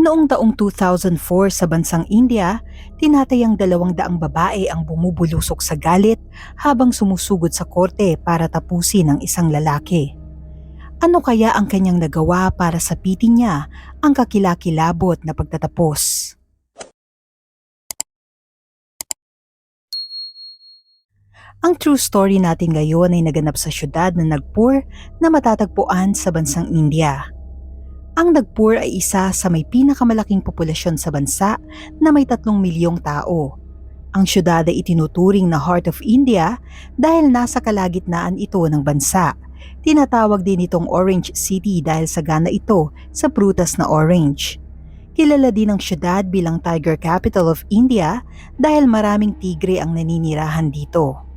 Noong taong 2004 sa bansang India, tinatayang 200 babae ang bumubulusok sa galit habang sumusugod sa korte para tapusin ang isang lalaki. Ano kaya ang kanyang nagawa para sapitin niya ang kakilakilabot na pagtatapos? Ang true story natin ngayon ay naganap sa syudad ng Nagpur na matatagpuan sa bansang India. Ang Nagpur ay isa sa may pinakamalaking populasyon sa bansa na may 3 milyong tao. Ang syudad ay itinuturing na Heart of India dahil nasa kalagitnaan ito ng bansa. Tinatawag din itong Orange City dahil sagana ito sa prutas na orange. Kilala din ang syudad bilang Tiger Capital of India dahil maraming tigre ang naninirahan dito.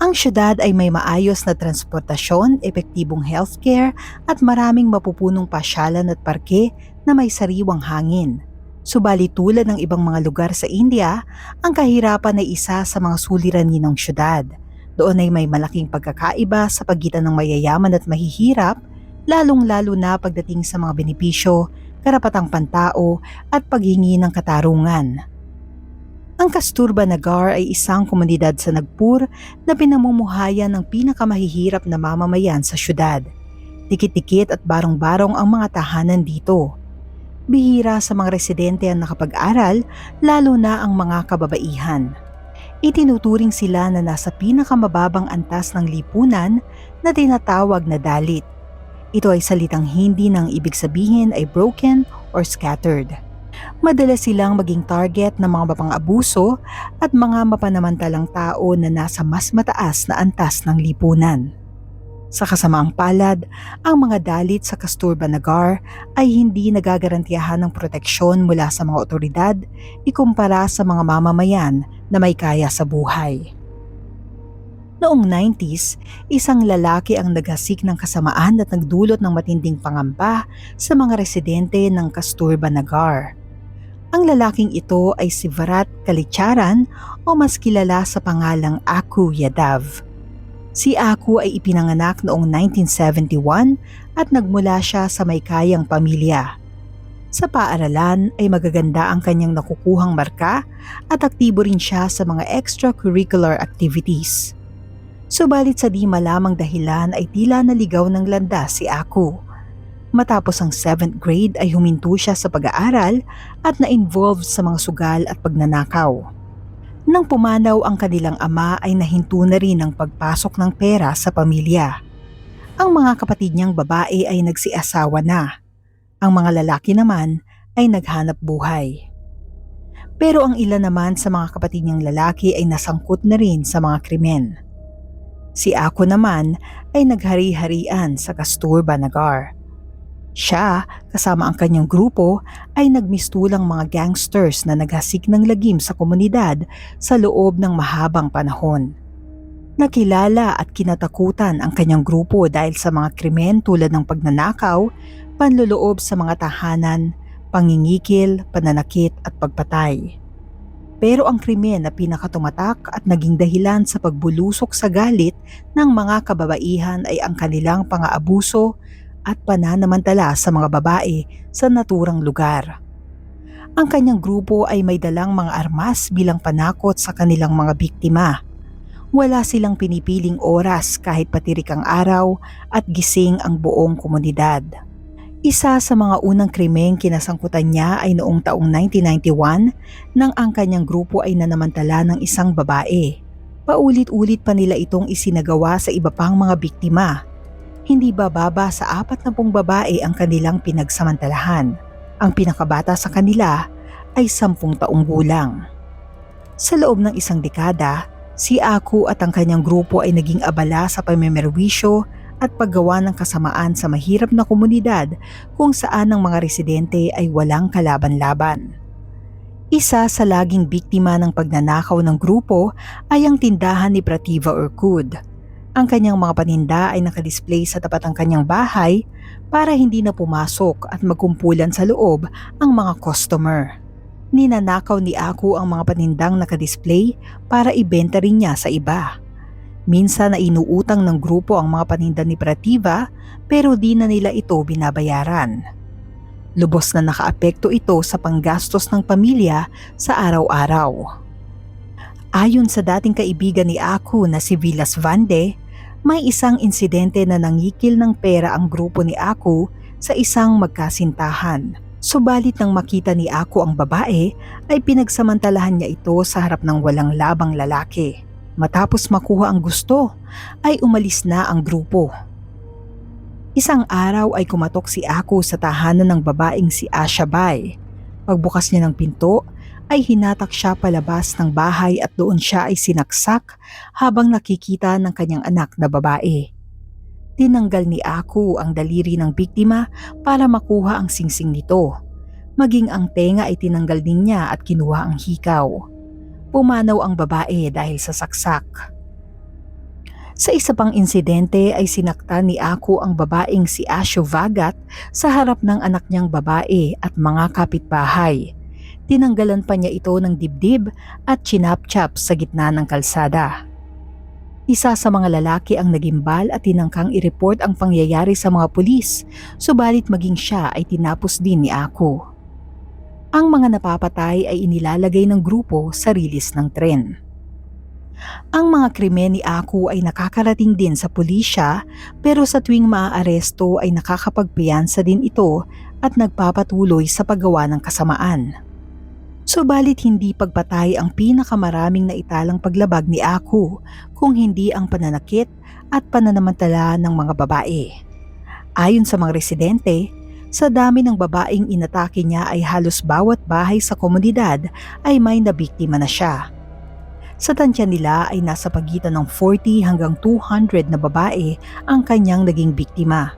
Ang syudad ay may maayos na transportasyon, epektibong healthcare at maraming mapupunong pasyalan at parke na may sariwang hangin. Subalit tulad ng ibang mga lugar sa India, ang kahirapan ay isa sa mga suliranin ng syudad. Doon ay may malaking pagkakaiba sa pagitan ng mayayaman at mahihirap, lalong-lalo na pagdating sa mga benepisyo, karapatang pantao at paghingi ng katarungan. Ang Kasturba Nagar ay isang komunidad sa Nagpur na pinamumuhayan ng pinakamahihirap na mamamayan sa syudad. Dikit-dikit at barong-barong ang mga tahanan dito. Bihira sa mga residente ang nakapag-aral, lalo na ang mga kababaihan. Itinuturing sila na nasa pinakamababang antas ng lipunan na tinatawag na dalit. Ito ay salitang Hindi nang ibig sabihin ay broken or scattered. Madalas silang maging target ng mga mapang-abuso at mga mapanamantalang tao na nasa mas mataas na antas ng lipunan. Sa kasamaang palad, ang mga dalit sa Kasturba Nagar ay hindi nagagarantiyahan ng proteksyon mula sa mga otoridad ikumpara sa mga mamamayan na may kaya sa buhay. Noong 90s, isang lalaki ang naghasik ng kasamaan at nagdulot ng matinding pangamba sa mga residente ng Kasturba Nagar. Ang lalaking ito ay si Varat Kalicharan o mas kilala sa pangalang Aku Yadav. Si Aku ay ipinanganak noong 1971 at nagmula siya sa may kayang pamilya. Sa paaralan ay magaganda ang kanyang nakukuhang marka at aktibo rin siya sa mga extracurricular activities. Subalit sa di malamang dahilan ay tila naligaw ng landas si Aku. Matapos ang 7th grade ay huminto siya sa pag-aaral at na-involved sa mga sugal at pagnanakaw. Nang pumanaw ang kanilang ama ay nahinto na rin ang pagpasok ng pera sa pamilya. Ang mga kapatid niyang babae ay nagsiasawa na. Ang mga lalaki naman ay naghanap buhay. Pero ang ilan naman sa mga kapatid niyang lalaki ay nasangkot na rin sa mga krimen. Si Ako naman ay naghari-harian sa Kasturba Nagar. Siya, kasama ang kanyang grupo, ay nagmistulang mga gangsters na naghasik ng lagim sa komunidad sa loob ng mahabang panahon. Nakilala at kinatakutan ang kanyang grupo dahil sa mga krimen tulad ng pagnanakaw, panloloob sa mga tahanan, pangingikil, pananakit at pagpatay. Pero ang krimen na pinakatumatak at naging dahilan sa pagbulusok sa galit ng mga kababaihan ay ang kanilang pang-aabuso at pananamantala sa mga babae sa naturang lugar. Ang kanyang grupo ay may dalang mga armas bilang panakot sa kanilang mga biktima. Wala silang pinipiling oras kahit patirik ang araw at gising ang buong komunidad. Isa sa mga unang krimeng kinasangkutan niya ay noong taong 1991 nang ang kanyang grupo ay nanamantala ng isang babae. Paulit-ulit pa nila itong isinagawa sa iba pang mga biktima. Hindi bababa sa 40 babae ang kanilang pinagsamantalahan. Ang pinakabata sa kanila ay 10 taong gulang. Sa loob ng isang dekada, si Aku at ang kanyang grupo ay naging abala sa pamimerwisyo at paggawa ng kasamaan sa mahirap na komunidad kung saan ang mga residente ay walang kalaban-laban. Isa sa laging biktima ng pagnanakaw ng grupo ay ang tindahan ni Prativa Urkud. Ang kanyang mga paninda ay nakadisplay sa tapat ng kanyang bahay para hindi na pumasok at magkumpulan sa loob ang mga customer. Ninanakaw ni Aku ang mga panindang nakadisplay para ibenta rin niya sa iba. Minsan na inuutang ng grupo ang mga paninda ni Prativa pero di na nila ito binabayaran. Lubos na nakaapekto ito sa panggastos ng pamilya sa araw-araw. Ayon sa dating kaibigan ni Aku na si Villas Vande, may isang insidente na nangikil ng pera ang grupo ni Aku sa isang magkasintahan. Subalit nang makita ni Aku ang babae, ay pinagsamantalahan niya ito sa harap ng walang labang lalaki. Matapos makuha ang gusto, ay umalis na ang grupo. Isang araw ay kumatok si Aku sa tahanan ng babaeng si Asha Bai. Pagbukas niya ng pinto, ay hinatak siya palabas ng bahay at doon siya ay sinaksak habang nakikita ng kanyang anak na babae. Tinanggal ni Aku ang daliri ng biktima para makuha ang singsing nito. Maging ang tenga ay tinanggal din niya at kinuha ang hikaw. Pumanaw ang babae dahil sa saksak. Sa isa pang insidente ay sinaktan ni Aku ang babaeng si Asho Vagat sa harap ng anak niyang babae at mga kapitbahay. Tinanggalan pa niya ito ng dibdib at chinap-chap sa gitna ng kalsada. Isa sa mga lalaki ang nagimbal at tinangkang i-report ang pangyayari sa mga pulis, subalit maging siya ay tinapos din ni Aku. Ang mga napapatay ay inilalagay ng grupo sa rilis ng tren. Ang mga krimen ni Aku ay nakakarating din sa pulisya, pero sa tuwing maaaresto ay nakakapagpiyansa din ito at nagpapatuloy sa paggawa ng kasamaan. Subalit hindi pagpatay ang pinakamaraming naitalang paglabag ni Aku kung hindi ang pananakit at pananamantala ng mga babae. Ayon sa mga residente, sa dami ng babaeng inatake niya ay halos bawat bahay sa komunidad ay may nabiktima na siya. Sa tansya nila ay nasa pagitan ng 40 hanggang 200 na babae ang kanyang naging biktima.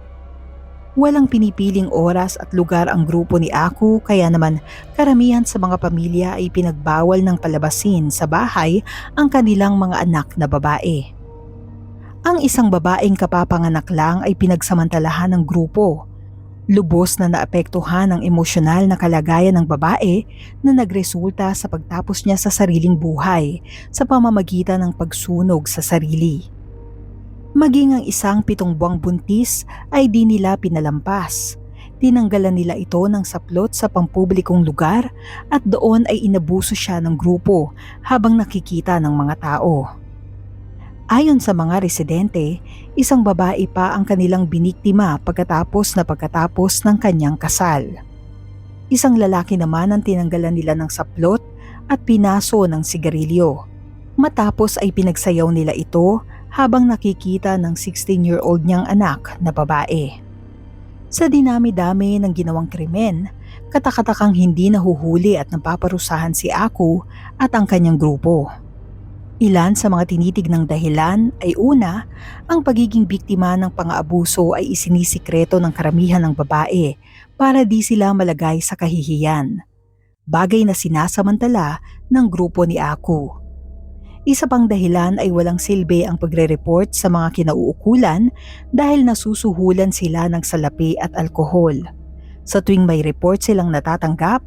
Walang pinipiling oras at lugar ang grupo ni Aku, kaya naman karamihan sa mga pamilya ay pinagbawal ng palabasin sa bahay ang kanilang mga anak na babae. Ang isang babaeng kapapanganak lang ay pinagsamantalahan ng grupo. Lubos na naapektuhan ang emosyonal na kalagayan ng babae na nagresulta sa pagtapos niya sa sariling buhay sa pamamagitan ng pagsunog sa sarili. Maging ang isang 7 buwang buntis ay di nila pinalampas. Tinanggalan nila ito ng saplot sa pampublikong lugar at doon ay inabuso siya ng grupo habang nakikita ng mga tao. Ayon sa mga residente, isang babae pa ang kanilang biniktima pagkatapos ng kanyang kasal. Isang lalaki naman ang tinanggalan nila ng saplot at pinaso ng sigarilyo. Matapos ay pinagsayaw nila ito habang nakikita ng 16-year-old niyang anak na babae. Sa dinami-dami ng ginawang krimen, katakatakang hindi nahuhuli at napaparusahan si Aku at ang kanyang grupo. Ilan sa mga tinitignang dahilan ay una, ang pagiging biktima ng pang-aabuso ay isinisikreto ng karamihan ng babae para di sila malagay sa kahihiyan. Bagay na sinasamantala ng grupo ni Aku. Isa pang dahilan ay walang silbi ang pagre-report sa mga kinauukulan dahil nasusuhulan sila ng salapi at alkohol. Sa tuwing may report silang natatanggap,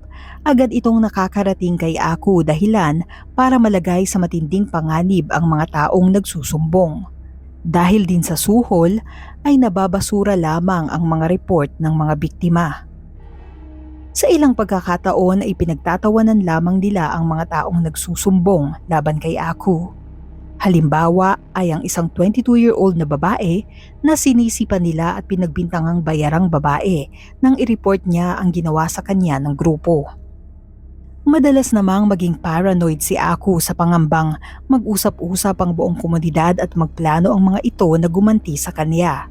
agad itong nakakarating kay Aku dahilan para malagay sa matinding panganib ang mga taong nagsusumbong. Dahil din sa suhol ay nababasura lamang ang mga report ng mga biktima. Sa ilang pagkakataon ay pinagtatawanan lamang nila ang mga taong nagsusumbong laban kay Aku. Halimbawa ay ang isang 22-year-old na babae na sinisipa nila at pinagbintangang bayarang babae nang i-report niya ang ginawa sa kanya ng grupo. Madalas namang maging paranoid si Aku sa pangambang mag-usap-usap ang buong komunidad at magplano ang mga ito na gumanti sa kanya.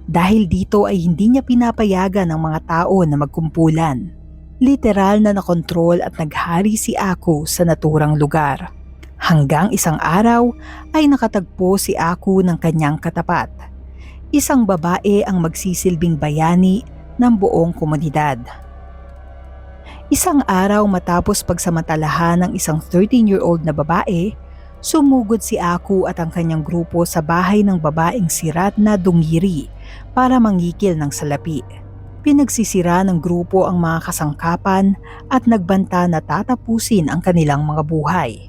Dahil dito ay hindi niya pinapayagan ang mga tao na magkumpulan. Literal na nakontrol at naghari si Aku sa naturang lugar. Hanggang isang araw ay nakatagpo si Aku ng kanyang katapat. Isang babae ang magsisilbing bayani ng buong komunidad. Isang araw matapos pagsamantalahan ng isang 13-year-old na babae, sumugod si Aku at ang kanyang grupo sa bahay ng babaeng si Ratna Dungiri para mangikil ng salapi. Pinagsisira ng grupo ang mga kasangkapan at nagbanta na tatapusin ang kanilang mga buhay.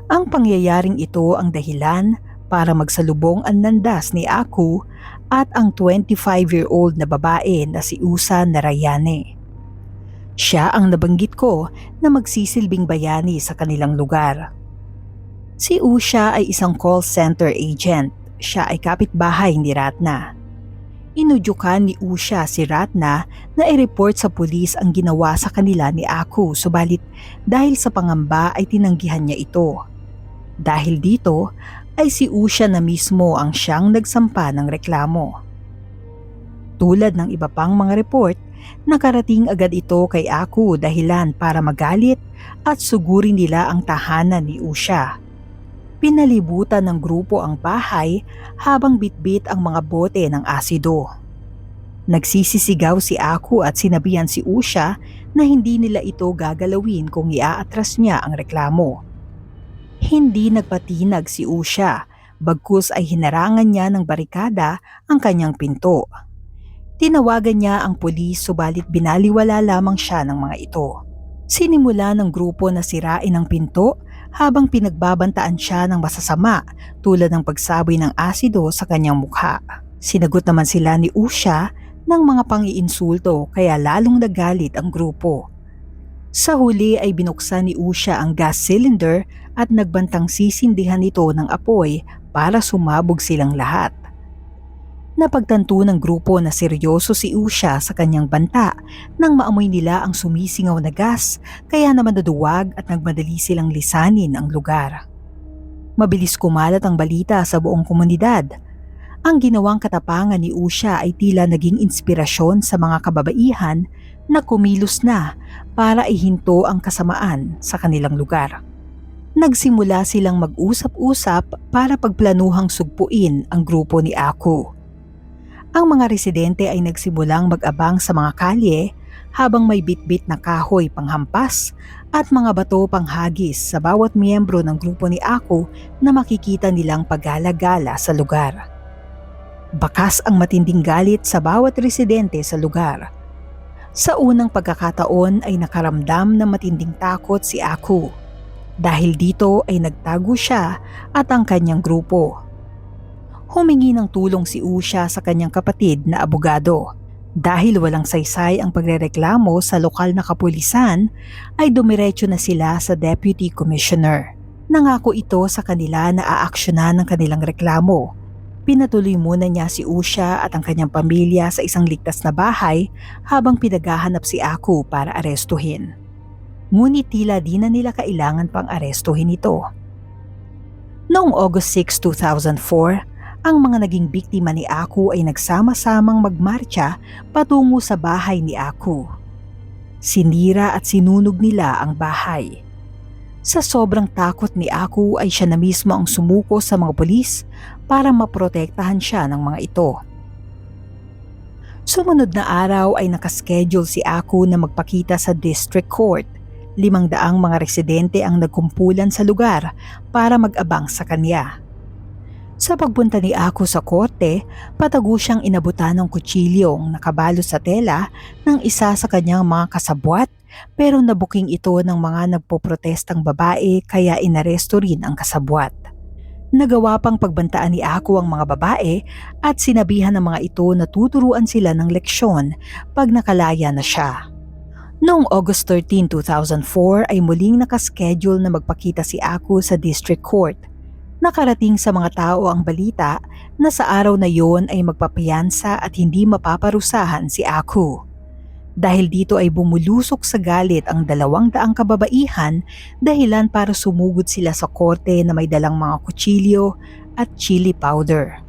Ang pangyayaring ito ang dahilan para magsalubong ang landas ni Aku at ang 25-year-old na babae na si Usa Narayane. Siya ang nabanggit ko na magsisilbing bayani sa kanilang lugar. Si Usha ay isang call center agent. Siya ay kapitbahay ni Ratna. Inudyukan ni Usha si Ratna na i-report sa pulis ang ginawa sa kanila ni Aku, subalit dahil sa pangamba ay tinanggihan niya ito. Dahil dito ay si Usha na mismo ang siyang nagsampa ng reklamo. Tulad ng iba pang mga report, nakarating agad ito kay Aku dahilan para magalit at sugurin nila ang tahanan ni Usha. Pinalibutan ng grupo ang bahay habang bitbit ang mga bote ng asido. Nagsisisigaw si Aku at sinabihan si Usha na hindi nila ito gagalawin kung iaatras niya ang reklamo. Hindi nagpatinag si Usha, bagkus ay hinarangan niya ng barikada ang kanyang pinto. Tinawagan niya ang pulis subalit binaliwala lamang siya ng mga ito. Sinimula ng grupo na sirain ang pinto habang pinagbabantaan siya ng masasama tulad ng pagsaboy ng asido sa kanyang mukha. Sinagot naman sila ni Usha ng mga pang-iinsulto kaya lalong nagalit ang grupo. Sa huli ay binuksan ni Usha ang gas cylinder at nagbantang sisindihan ito ng apoy para sumabog silang lahat. Napagtanto ng grupo na seryoso si Usha sa kanyang banta nang maamoy nila ang sumisingaw na gas kaya naman naduwag at nagmadali silang lisanin ang lugar. Mabilis kumalat ang balita sa buong komunidad. Ang ginawang katapangan ni Usha ay tila naging inspirasyon sa mga kababaihan na kumilos na para ihinto ang kasamaan sa kanilang lugar. Nagsimula silang mag-usap-usap para pagplanuhang sugpuin ang grupo ni Aku. Ang mga residente ay nagsimulang mag-abang sa mga kalye habang may bitbit na kahoy panghampas at mga bato panghagis sa bawat miyembro ng grupo ni Aku na makikita nilang paggala-gala sa lugar. Bakas ang matinding galit sa bawat residente sa lugar. Sa unang pagkakataon ay nakaramdam ng matinding takot si Aku. Dahil dito ay nagtago siya at ang kanyang grupo. Humingi ng tulong si Usha sa kanyang kapatid na abogado. Dahil walang saysay ang pagrereklamo sa lokal na kapulisan, ay dumiretso na sila sa Deputy Commissioner. Nangako ito sa kanila na aaksyonan ng kanilang reklamo. Pinatuloy muna niya si Usha at ang kanyang pamilya sa isang ligtas na bahay habang pinaghahanap si Aku para arestuhin. Ngunit tila di na nila kailangan pang arestuhin ito. Noong August 6, 2004, ang mga naging biktima ni Aku ay nagsama-samang magmarcha patungo sa bahay ni Aku. Sinira at sinunog nila ang bahay. Sa sobrang takot ni Aku ay siya na mismo ang sumuko sa mga pulis para maprotektahan siya ng mga ito. Sumunod na araw ay nakaschedule si Aku na magpakita sa District Court. 500 mga residente ang nagkumpulan sa lugar para mag-abang sa kanya. Sa pagpunta ni Aku sa korte, patago siyang inabutan ng kutsilyong nakabalo sa tela ng isa sa kanyang mga kasabwat pero nabuking ito ng mga nagpoprotestang babae kaya inaresto rin ang kasabwat. Nagawa pang pagbantaan ni Aku ang mga babae at sinabihan ng mga ito na tuturuan sila ng leksyon pag nakalaya na siya. Noong August 13, 2004 ay muling nakaschedule na magpakita si Aku sa District Court. Nakarating sa mga tao ang balita na sa araw na yon ay magpapayansa at hindi mapaparusahan si Aku. Dahil dito ay bumulusok sa galit ang 200 kababaihan dahilan para sumugod sila sa korte na may dalang mga kutsilyo at chili powder.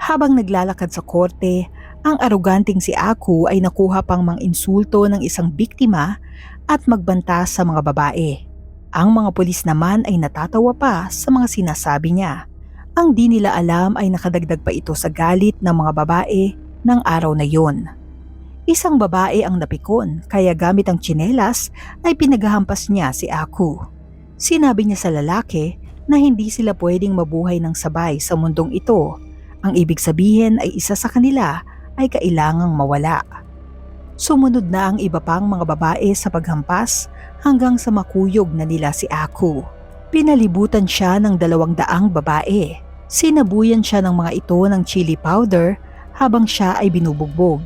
Habang naglalakad sa korte, ang aroganting si Aku ay nakuha pang mang-insulto ng isang biktima at magbanta sa mga babae. Ang mga pulis naman ay natatawa pa sa mga sinasabi niya. Ang di nila alam ay nakadagdag pa ito sa galit ng mga babae ng araw na yon. Isang babae ang napikon kaya gamit ang tsinelas ay pinaghahampas niya si Aku. Sinabi niya sa lalaki na hindi sila pwedeng mabuhay ng sabay sa mundong ito. Ang ibig sabihin ay isa sa kanila ay kailangang mawala. Sumunod na ang iba pang mga babae sa paghampas hanggang sa makuyog na nila si Aku. Pinalibutan siya ng 200 babae. Sinabuyan siya ng mga ito ng chili powder habang siya ay binubugbog.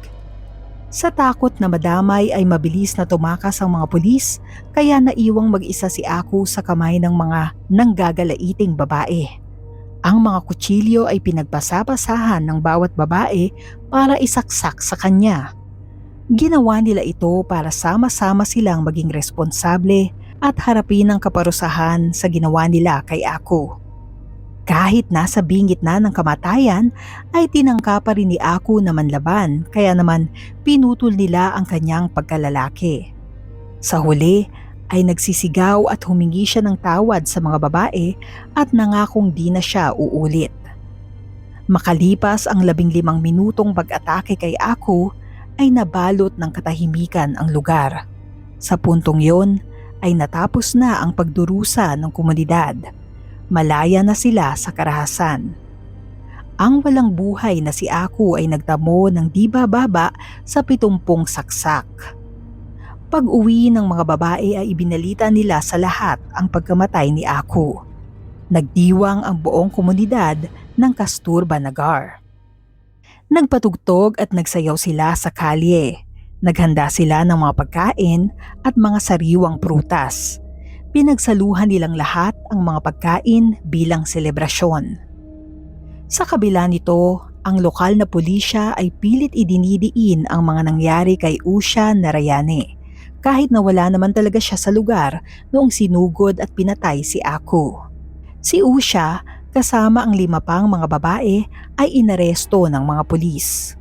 Sa takot na madamay ay mabilis na tumakas ang mga pulis kaya naiwang mag-isa si Aku sa kamay ng mga nanggagalaiting babae. Ang mga kutsilyo ay pinagpasapasahan ng bawat babae para isaksak sa kanya. Ginawa nila ito para sama-sama silang maging responsable at harapin ang kaparusahan sa ginawa nila kay Aku. Kahit nasa bingit na ng kamatayan ay tinangka pa rin ni Aku na manlaban kaya naman pinutol nila ang kanyang pagkalalaki. Sa huli ay nagsisigaw at humingi siya ng tawad sa mga babae at nangakong di na siya uulit. Makalipas ang 15 minutong pag-atake kay Aku ay nabalot ng katahimikan ang lugar. Sa puntong yon ay natapos na ang pagdurusa ng komunidad. Malaya na sila sa karahasan. Ang walang buhay na si Aku ay nagtamo ng di bababa sa 70 saksak. Pag-uwi ng mga babae ay ibinalita nila sa lahat ang pagkamatay ni Aku. Nagdiwang ang buong komunidad ng Kasturba Nagar. Nagpatugtog at nagsayaw sila sa kalye. Naghanda sila ng mga pagkain at mga sariwang prutas. Pinagsaluhan nilang lahat ang mga pagkain bilang selebrasyon. Sa kabila nito, ang lokal na pulisya ay pilit idinidiin ang mga nangyari kay Usha Narayane kahit na wala naman talaga siya sa lugar noong sinugod at pinatay si Aku. Si Usha kasama ang 5 pang mga babae ay inaresto ng mga pulis.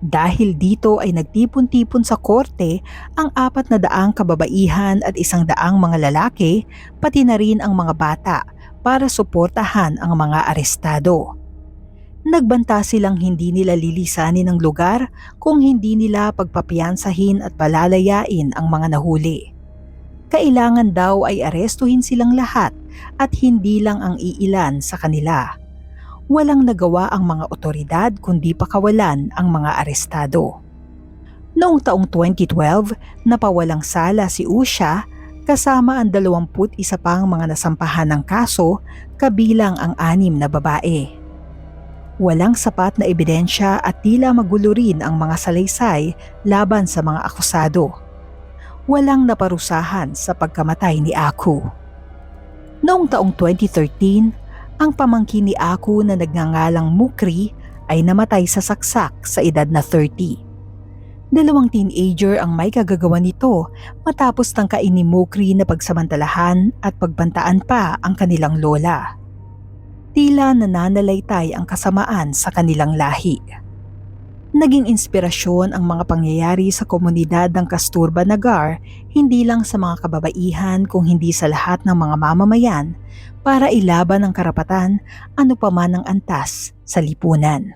Dahil dito ay nagtipon-tipon sa korte ang 400 kababaihan at 100 mga lalaki, pati na rin ang mga bata para suportahan ang mga arestado. Nagbanta silang hindi nila lilisanin ang lugar kung hindi nila pagpapiyansahin at palalayain ang mga nahuli. Kailangan daw ay arestuhin silang lahat at hindi lang ang iilan sa kanila. Walang nagawa ang mga otoridad kundi pakawalan ang mga arestado. Noong taong 2012, napawalang sala si Usha kasama ang 21 pang mga nasampahan ng kaso kabilang ang 6 na babae. Walang sapat na ebidensya at tila magulo rin ang mga salaysay laban sa mga akusado. Walang naparusahan sa pagkamatay ni Aku. Noong taong 2013, ang pamangkin ni Aku na nagngangalang Mukri ay namatay sa saksak sa edad na 30. 2 teenager ang may kagagawa nito matapos tangkain ni Mukri na pagsamantalahan at pagbantaan pa ang kanilang lola. Tila nananalaytay ang kasamaan sa kanilang lahi. Naging inspirasyon ang mga pangyayari sa komunidad ng Kasturba Nagar hindi lang sa mga kababaihan kung hindi sa lahat ng mga mamamayan para ilaban ang karapatan ano pa man ang antas sa lipunan.